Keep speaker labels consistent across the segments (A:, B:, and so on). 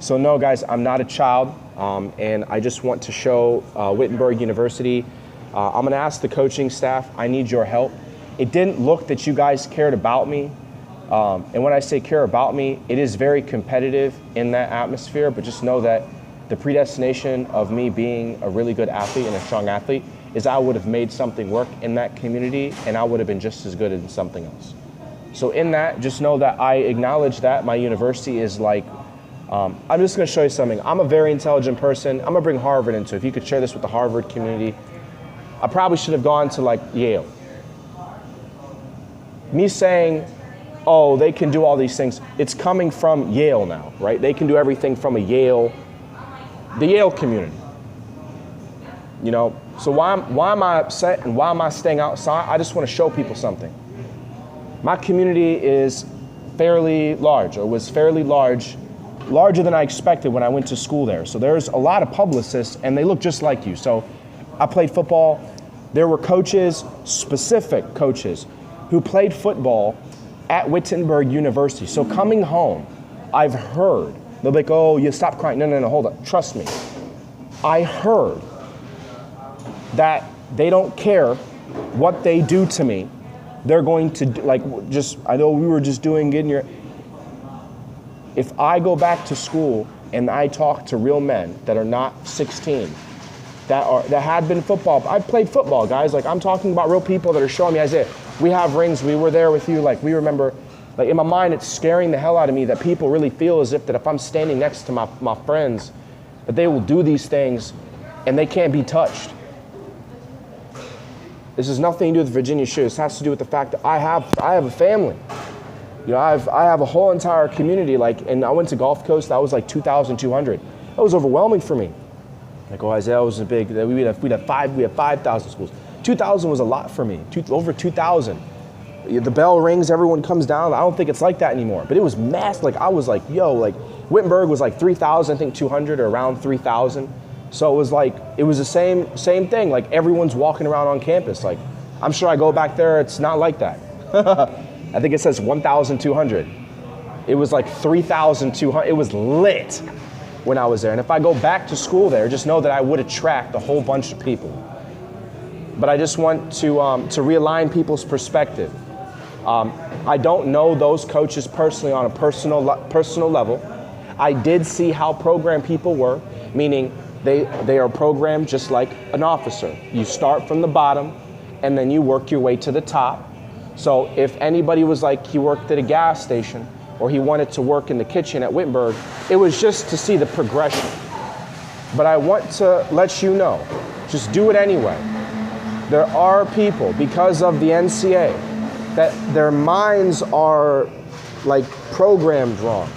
A: So no, guys, I'm not a child, and I just want to show Wittenberg University. I'm going to ask the coaching staff, I need your help. It didn't look that you guys cared about me. And when I say care about me, it is very competitive in that atmosphere, but just know that the predestination of me being a really good athlete and a strong athlete is I would have made something work in that community, and I would have been just as good in something else. So in that, just know that I acknowledge that my university is like, I'm just going to show you something. I'm a very intelligent person. I'm going to bring Harvard into it. If you could share this with the Harvard community, I probably should have gone to like Yale. Me saying, oh, they can do all these things, it's coming from Yale now, right? They can do everything from the Yale community. You know, so why am I upset and why am I staying outside? I just want to show people something. My community is fairly large, or was fairly larger than I expected when I went to school there. So there's a lot of publicists and they look just like you. So I played football. There were coaches, specific coaches, who played football at Wittenberg University. So coming home, I've heard, they'll be like, oh, you stop crying. No, hold up, trust me. I heard that they don't care what they do to me. They're going to, I know we were just doing good in your, if I go back to school and I talk to real men that are not 16, that had been football, I've played football, guys. Like, I'm talking about real people that are showing me, Isaiah, we have rings, we were there with you, like, we remember, like, in my mind, it's scaring the hell out of me that people really feel as if that if I'm standing next to my friends, that they will do these things and they can't be touched. This has nothing to do with Virginia Shoe. This has to do with the fact that I have a family. You know, I have a whole entire community, and I went to Gulf Coast, that was like 2,200. That was overwhelming for me. Like, oh, Isaiah was a big, we had 5,000 schools. 2,000 was a lot for me, over 2,000. The bell rings, everyone comes down. I don't think it's like that anymore, but it was mass. Like, I was like, yo, like, Wittenberg was like 3,000, I think 200 or around 3,000. So it was like, it was the same thing. Like, everyone's walking around on campus. Like, I'm sure I go back there, it's not like that. I think it says 1,200. It was like 3,200. It was lit when I was there. And if I go back to school there, just know that I would attract a whole bunch of people. But I just want to realign people's perspective. I don't know those coaches personally on a personal level. I did see how programmed people were, meaning they are programmed just like an officer. You start from the bottom and then you work your way to the top. So if anybody was like, he worked at a gas station or he wanted to work in the kitchen at Wittenberg, it was just to see the progression. But I want to let you know, just do it anyway. There are people, because of the NCA, that their minds are like programmed wrong.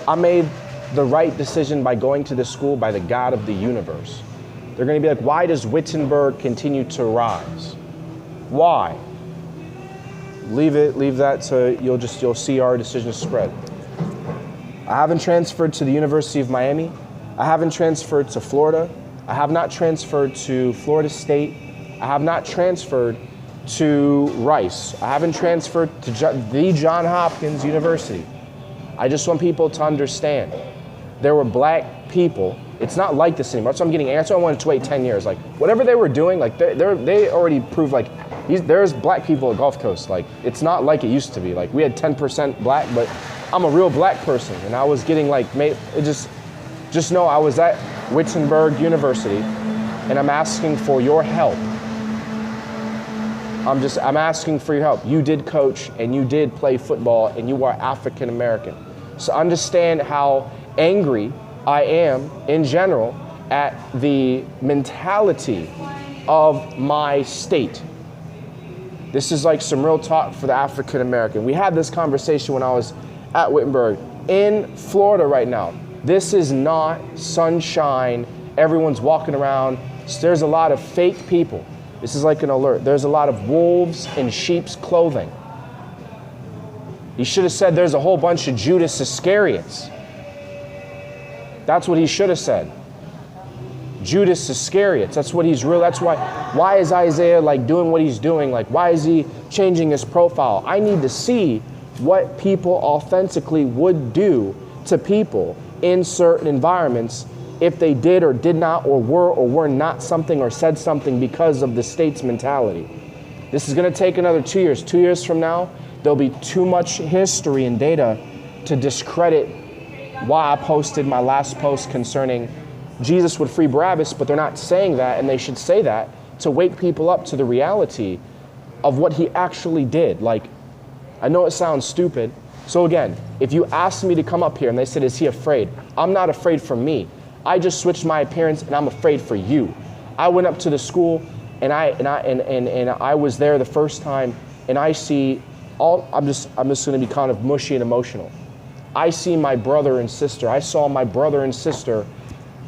A: I made the right decision by going to this school by the God of the universe. They're going to be like, why does Wittenberg continue to rise? Why? Leave that to, you'll see our decision spread. I haven't transferred to the University of Miami. I haven't transferred to Florida. I have not transferred to Florida State. I have not transferred to Rice. I haven't transferred to the Johns Hopkins University. I just want people to understand there were black people. It's not like this anymore. So I'm getting answered. I wanted to wait 10 years. Like, whatever they were doing, like, they already proved, like, there's black people at Gulf Coast. Like, it's not like it used to be. Like, we had 10% black, but I'm a real black person. And I was getting, like, just know I was at Wittenberg University, and I'm asking for your help. I'm asking for your help. You did coach, and you did play football, and you are African American. So understand how angry I am in general at the mentality of my state. This is like some real talk for the African American. We had this conversation when I was at Wittenberg. In Florida right now, this is not sunshine. Everyone's walking around. There's a lot of fake people. This is like an alert. There's a lot of wolves in sheep's clothing. He should have said there's a whole bunch of Judas Iscariots. That's what he should have said. Judas Iscariots. That's what he's real. That's why is Isaiah like doing what he's doing? Like, why is he changing his profile? I need to see what people authentically would do to people in certain environments if they did or did not or were not something or said something because of the state's mentality. This is going to take another 2 years. 2 years from now, there'll be too much history and data to discredit why I posted my last post concerning Jesus would free Barabbas, but they're not saying that, and they should say that to wake people up to the reality of what he actually did. Like, I know it sounds stupid. So again, if you asked me to come up here and they said, is he afraid? I'm not afraid for me. I just switched my appearance and I'm afraid for you. I went up to the school and I was there the first time, and I see I'm just gonna be kind of mushy and emotional. I see my brother and sister. I saw my brother and sister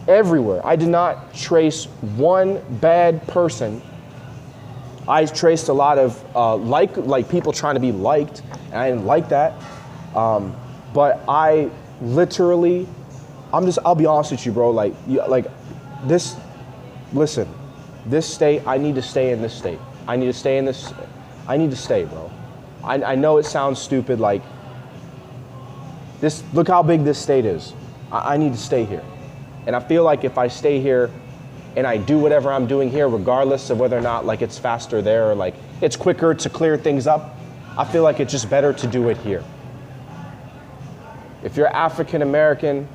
A: everywhere. I did not trace one bad person. I traced a lot of like people trying to be liked, and I didn't like that. But I literally, I'll be honest with you, bro. This state, I need to stay in this state. I need to stay in this. I need to stay, bro. I know it sounds stupid, like this. Look how big this state is. I need to stay here, and I feel like if I stay here and I do whatever I'm doing here, regardless of whether or not like it's faster there or like it's quicker to clear things up, I feel like it's just better to do it here. If you're African American,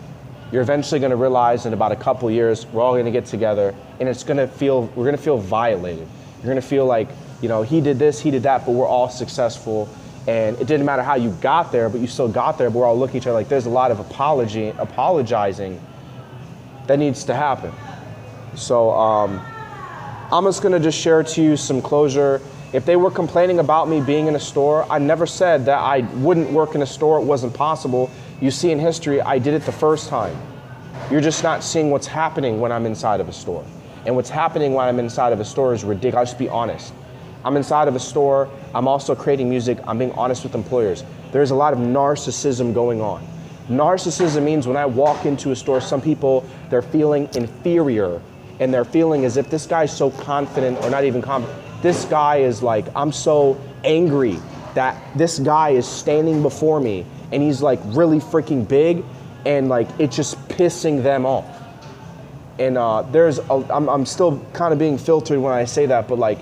A: you're eventually going to realize in about a couple years, we're all going to get together, and we're going to feel violated. You're going to feel like, you know, he did this, he did that, but we're all successful. And it didn't matter how you got there, but you still got there, but we're all looking at each other like there's a lot of apologizing that needs to happen. So I'm just going to just share to you some closure. If they were complaining about me being in a store, I never said that I wouldn't work in a store. It wasn't possible. You see in history, I did it the first time. You're just not seeing what's happening when I'm inside of a store. And what's happening when I'm inside of a store is ridiculous. I'll just be honest. I'm inside of a store. I'm also creating music. I'm being honest with employers. There's a lot of narcissism going on. Narcissism means when I walk into a store, some people, they're feeling inferior, and they're feeling as if this guy's so confident, or not even confident. This guy is like, I'm so angry that this guy is standing before me and he's like really freaking big, and like it's just pissing them off. And I'm still kind of being filtered when I say that, but like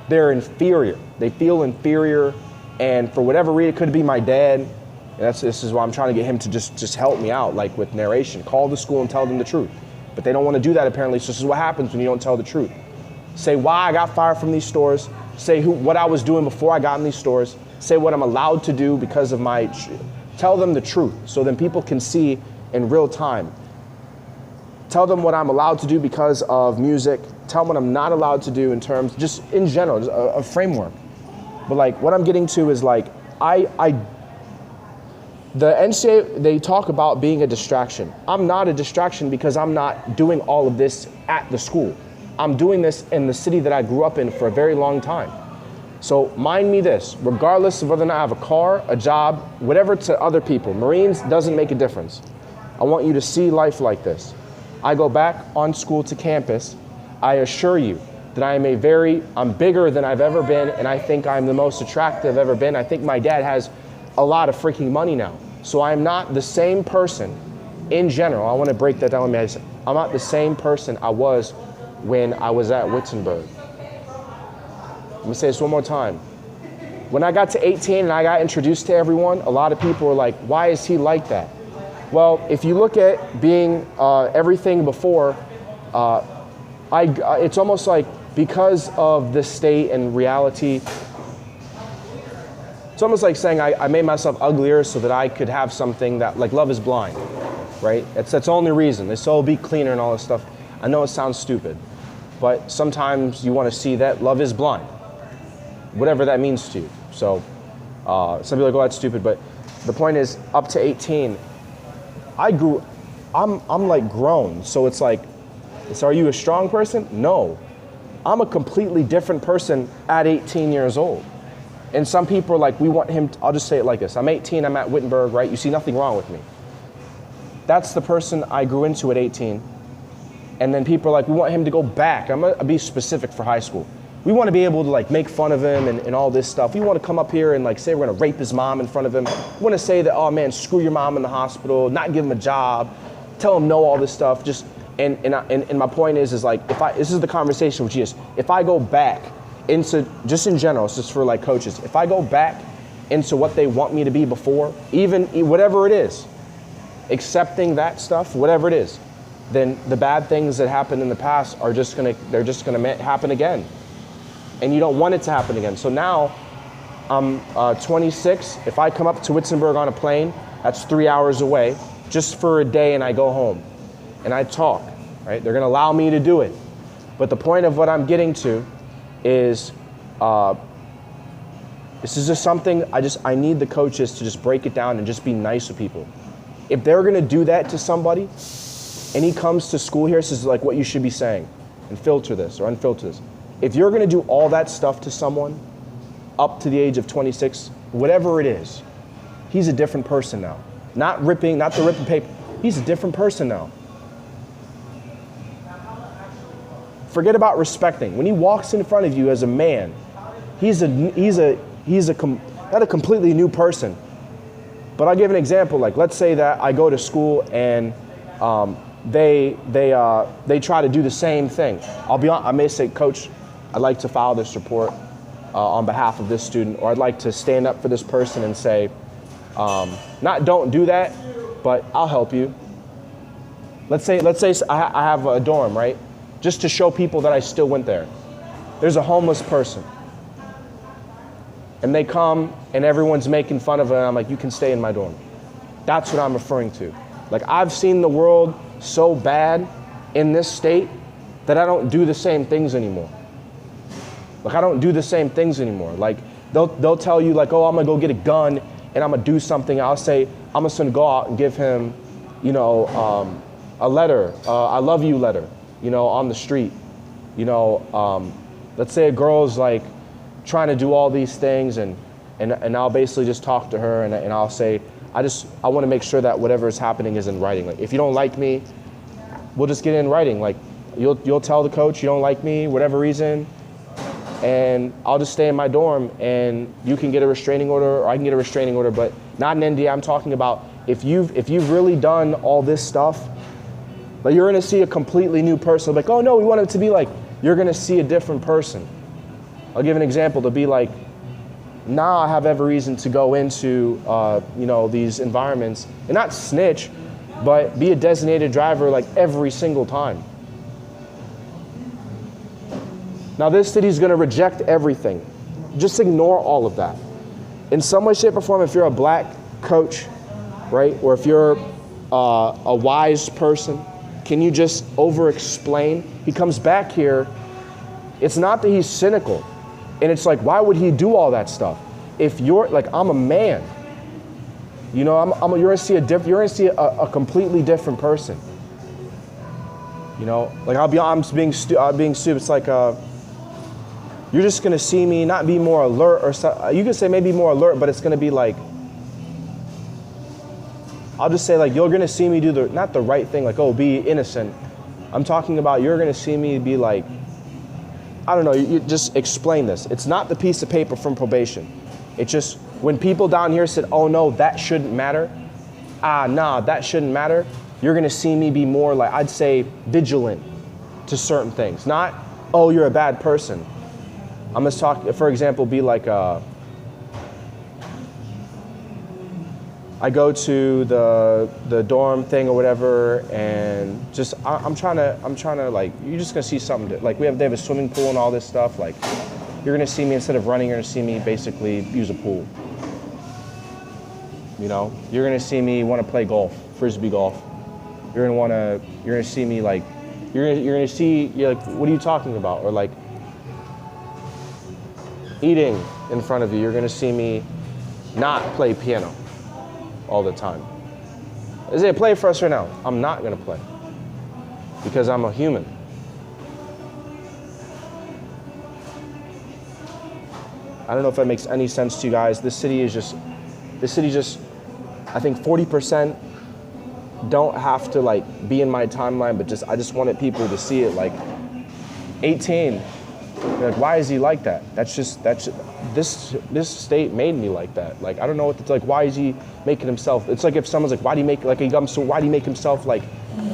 A: they're inferior. They feel inferior, and for whatever reason, it could be my dad. And this is why I'm trying to get him to just help me out, like with narration. Call the school and tell them the truth. But they don't want to do that apparently, so this is what happens when you don't tell the truth. Say why I got fired from these stores. Say what I was doing before I got in these stores. Say what I'm allowed to do because of my... Tell them the truth, so then people can see in real time. Tell them what I'm allowed to do because of music. Tell them what I'm not allowed to do in terms, just in general, just a framework. But like what I'm getting to is like, the NCAA, they talk about being a distraction. I'm not a distraction because I'm not doing all of this at the school. I'm doing this in the city that I grew up in for a very long time. So mind me this, regardless of whether or not I have a car, a job, whatever to other people, Marines doesn't make a difference. I want you to see life like this. I go back on school to campus. I assure you that I'm bigger than I've ever been, and I think I'm the most attractive I've ever been. I think my dad has a lot of freaking money now. So I'm not the same person in general. I want to break that down. I'm not the same person I was when I was at Wittenberg. Let me say this one more time. When I got to 18 and I got introduced to everyone, a lot of people were like, why is he like that? Well, if you look at being everything before, it's almost like because of the state and reality, it's almost like saying I made myself uglier so that I could have something that, like Love is Blind, right? That's the only reason. They say, oh, be cleaner and all this stuff. I know it sounds stupid, but sometimes you want to see that love is blind, whatever that means to you. So some people are like, oh, that's stupid, but the point is, up to 18, I'm like grown. So it's like, so are you a strong person? No. I'm a completely different person at 18 years old. And some people are like, we want him, I'll just say it like this. I'm 18, I'm at Wittenberg, right? You see nothing wrong with me. That's the person I grew into at 18. And then people are like, we want him to go back. I'm gonna be specific for high school. We want to be able to like make fun of him and all this stuff. We want to come up here and like say we're gonna rape his mom in front of him. We want to say that, oh man, screw your mom in the hospital, not give him a job, tell them no all this stuff. Just and my point is like, this is the conversation with Jesus. If I go back into, just in general, it's just for like coaches, if I go back into what they want me to be before, even whatever it is, accepting that stuff, whatever it is, then the bad things that happened in the past are just gonna happen again. And you don't want it to happen again. So now I'm 26. If I come up to Wittenberg on a plane, that's 3 hours away, just for a day, and I go home and I talk, right? They're gonna allow me to do it. But the point of what I'm getting to is, this is just something I need the coaches to just break it down and just be nice with people. If they're gonna do that to somebody, and he comes to school here, this is like what you should be saying, and filter this or unfilter this. If you're gonna do all that stuff to someone up to the age of 26, whatever it is, he's a different person now. Not the ripping paper, he's a different person now. Forget about respecting. When he walks in front of you as a man, he's not a completely new person. But I'll give an example. Like, let's say that I go to school and they try to do the same thing. I may say, Coach, I'd like to file this report on behalf of this student, or I'd like to stand up for this person and say, not don't do that, but I'll help you. Let's say I have a dorm, right? Just to show people that I still went there. There's a homeless person. And they come and everyone's making fun of it, and I'm like, you can stay in my dorm. That's what I'm referring to. Like, I've seen the world so bad in this state that I don't do the same things anymore. Like, I don't do the same things anymore. Like, they'll tell you like, oh, I'm gonna go get a gun and I'm gonna do something. I'll say, I'm just gonna go out and give him, a letter, I love you letter, on the street. Let's say a girl's like trying to do all these things, and I'll basically just talk to her and I'll say, I want to make sure that whatever is happening is in writing. Like, if you don't like me, we'll just get it in writing. Like, you'll tell the coach you don't like me, whatever reason, and I'll just stay in my dorm, and you can get a restraining order, or I can get a restraining order, but not an NDA. I'm talking about if you've really done all this stuff, like, you're gonna see a completely new person. Like, oh no, we want it to be like, you're gonna see a different person. I'll give an example to be like, now I have every reason to go into these environments and not snitch, but be a designated driver like every single time. Now this city's gonna reject everything. Just ignore all of that. In some way, shape, or form, if you're a black coach, right, or if you're a wise person, can you just over-explain? He comes back here, it's not that he's cynical. And it's like, why would he do all that stuff? If you're like, I'm a man, you're gonna see a completely different person. Like, I'm being stupid. It's like, you're just gonna see me not be more alert, or so, you could say maybe more alert, but it's gonna be like, I'll just say like, you're gonna see me do not the right thing, like, oh, be innocent. I'm talking about, you're gonna see me be like, I don't know, you just explain this. It's not the piece of paper from probation. It's just, when people down here said, oh no, that shouldn't matter. Nah, that shouldn't matter. You're gonna see me be more like, I'd say, vigilant to certain things. Not, oh, you're a bad person. I'm gonna talk, for example, be like, I go to the dorm thing or whatever, and just I'm trying to like, you're just gonna see something like they have a swimming pool and all this stuff. Like, you're gonna see me, instead of running, you're gonna see me basically use a pool. You're gonna see me want to play golf, frisbee golf. You're gonna see me like, you're like, what are you talking about? Or like eating in front of you. You're gonna see me not play piano all the time. Is it play for us right now? I'm not gonna play because I'm a human. I don't know if that makes any sense to you guys. This city just, I think 40% don't have to like be in my timeline, but I just wanted people to see it. Like 18, you're like, why is he like that? This state made me like that. Like, I don't know what it's like. Why is he making himself? It's like if someone's like, why do you make himself like